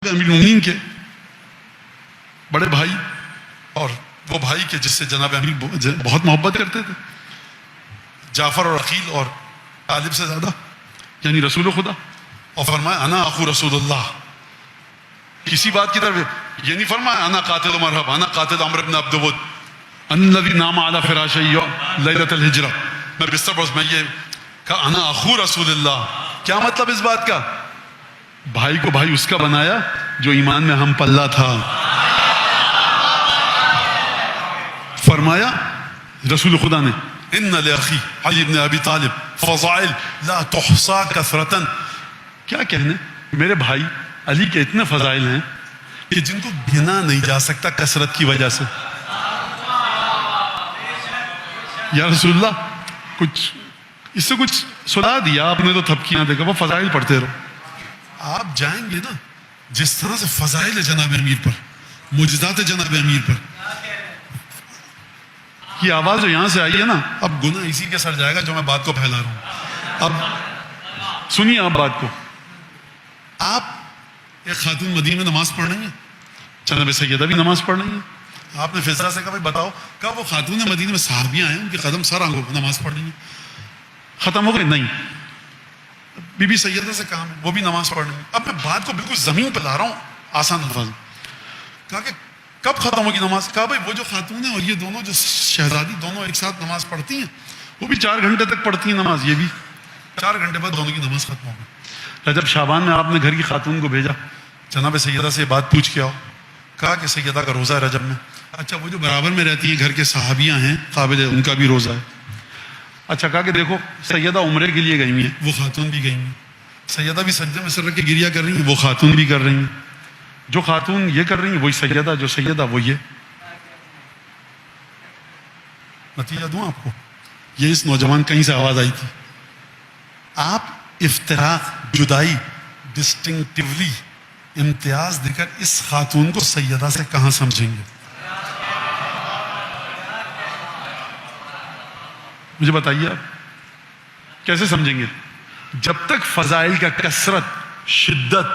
امیر المومنین کے بڑے بھائی اور وہ بھائی کے جس سے جناب امیر بہت محبت کرتے تھے، جعفر اور عقیل اور طالب سے زیادہ، یعنی رسول خدا، اور فرمایا انا اخو رسول اللہ. کسی بات کی طرف یہ نہیں فرمایا انا قاتل مرحب، انا قاتل عمرو بن عبد ود الذی نام علی فراشی لیلۃ الہجرہ. میں بستر پر میں یہ کہا انا اخو رسول اللہ. کیا مطلب اس بات کا؟ بھائی کو بھائی اس کا بنایا جو ایمان میں ہم پلہ تھا. فرمایا رسول خدا نے ان لاخی علی بن ابی طالب فضائل لا تحصى کثرة. کیا کہنے، میرے بھائی علی کے اتنے فضائل ہیں کہ جن کو گنا نہیں جا سکتا کثرت کی وجہ سے. یا رسول اللہ کچھ اس سے کچھ سنا دیا آپ نے تو تھپکیاں دیکھا، وہ فضائل پڑھتے رہو. آپ جائیں گے نا جس طرح سے فضائل جناب امیر پر، معجزات جناب امیر پر. یہ آواز جو یہاں سے آئی ہے نا، اب گناہ اسی کے سر جائے گا جو میں بات کو پھیلا رہا ہوں. اب سنیے آپ بات کو. آپ ایک خاتون مدینہ میں نماز پڑھ رہی ہیں، جناب سیدہ بھی نماز پڑھ رہی ہیں. آپ نے فضا سے کہا بھائی بتاؤ، کہا وہ خاتون مدینہ میں صحابیاں ہیں، ان کے قدم سر آنگوں پر نماز پڑھ رہی ہیں. ختم ہو گئے؟ نہیں. بی بی سیدہ سے کام ہے، وہ بھی نماز پڑھ رہی ہیں. اب میں بات کو بالکل زمین پہ لا رہا ہوں آسان الفاظ. کہا کہ کب ختم ہوگی نماز؟ کہا بھائی وہ جو خاتون ہیں اور یہ دونوں جو شہزادی دونوں ایک ساتھ نماز پڑھتی ہیں، وہ بھی 4 گھنٹے تک پڑھتی ہیں نماز، یہ بھی 4 گھنٹے بعد دونوں کی نماز ختم ہو گئی. رجب شعبان میں آپ نے گھر کی خاتون کو بھیجا، جناب سیدہ سے یہ بات پوچھ کے آؤ. کہا کہ سیدہ کا روزہ ہے رجب میں. اچھا وہ جو برابر میں رہتی ہیں گھر کے صحابیاں ہیں قابل، ان کا بھی روزہ ہے. اچھا کہا کہ دیکھو سیدہ عمرے کے لیے گئی ہیں، وہ خاتون بھی گئی ہیں. سیدہ بھی سجدے میں سر رکھ کے گریا کر رہی ہیں، وہ خاتون بھی کر رہی ہیں. جو خاتون یہ کر رہی ہیں وہی سیدہ، جو سیدہ وہ یہ. نتیجہ دوں آپ کو، یہ اس نوجوان کہیں سے آواز آئی تھی. آپ افتراق، جدائی، ڈسٹنکٹیولی امتیاز دے کر اس خاتون کو سیدہ سے کہاں سمجھیں گے؟ مجھے بتائیے آپ کیسے سمجھیں گے؟ جب تک فضائل کا کثرت، شدت،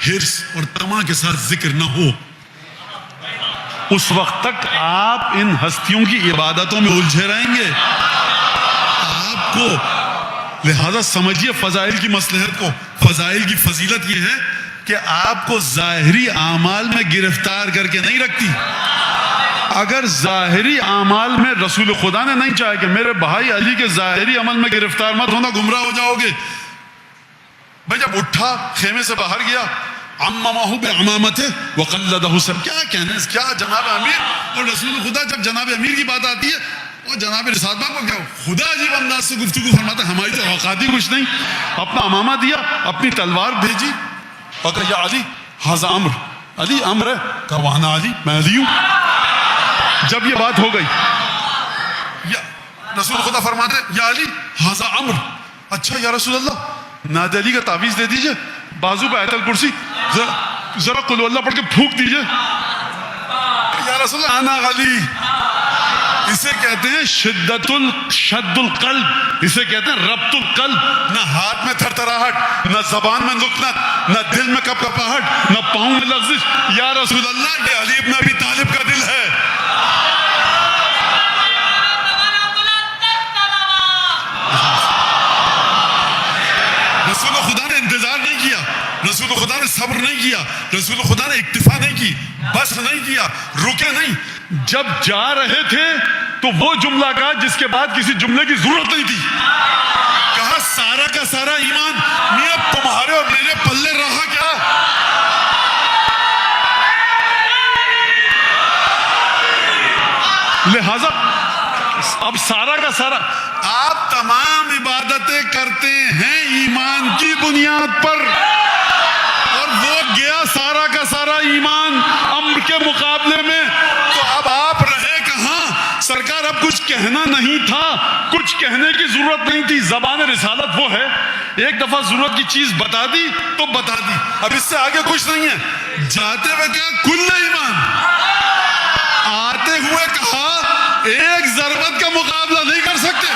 حرص اور طمع کے ساتھ ذکر نہ ہو، اس وقت تک آپ ان ہستیوں کی عبادتوں میں الجھے رہیں گے. آپ کو لہذا سمجھیے فضائل کی مصلحت کو. فضائل کی فضیلت یہ ہے کہ آپ کو ظاہری اعمال میں گرفتار کر کے نہیں رکھتی. اگر ظاہری اعمال میں رسول خدا نے نہیں چاہا کہ میرے بھائی علی کے ظاہری عمل میں گرفتار مت ہونا، گمراہ ہو جاؤ گے. بھائی جب اٹھا خیمے سے باہر گیا، عممہ بعمامتہ وقلدہ سب، کیا کہنے، کیا جناب امیر اور رسول خدا. جب جناب امیر کی بات آتی ہے اور جناب رسالت باپ کو کیا خدا عجیب انداز سے گفتگو فرماتا ہے، ہماری تو اوقات ہی کچھ نہیں. اپنا امامہ دیا، اپنی تلوار بھیجی اور کہا یا علی ھذا امر، علی امر ہے. کہا وانا علی، میں علی ہوں. جب یہ بات ہو گئی، یا رسول خدا فرماتے یا علی ھذا امر. اچھا یا رسول اللہ ناد علی کا تعویذ دے دیجئے، بازو پہ آیت الکرسی، ذرا قل اللہ پڑھ کے پھونک دیجئے. یا رسول اللہ انا علی. اسے کہتے ہیں شد القلب، اسے کہتے ہیں ربط القلب. نہ ہاتھ میں تھرتھراہٹ، نہ زبان میں لکنت، نہ دل میں کپکپاہٹ، نہ پاؤں میں لغزش. یا رسول اللہ یہ علی بن ابی طالب کا دل ہے. رسول خدا نے انتظار نہیں کیا، رسول خدا نے صبر نہیں کیا، رسول خدا نے اکتفا نہیں کی، بس نہیں کیا، رکے نہیں. جب جا رہے تھے تو وہ جملہ کہا جس کے بعد کسی جملے کی ضرورت نہیں تھی. کہا سارا کا سارا ایمان میاں تمہارے اور میرے پلے رہا کیا؟ لہذا اب سارا کا سارا آپ تمام عبادتیں کرتے ہیں ایمان کی بنیاد پر، اور وہ گیا سارا کا سارا ایمان امر کے مقابلے میں. تو اب آپ رہے کہاں؟ سرکار اب کچھ کہنا نہیں تھا، کچھ کہنے کی ضرورت نہیں تھی. زبان رسالت وہ ہے، ایک دفعہ ضرورت کی چیز بتا دی تو بتا دی، اب اس سے آگے کچھ نہیں ہے. جاتے ہوئے کہا کل ایمان، آتے ہوئے کہا ایک ضربت کا مقابلہ نہیں کر سکتے.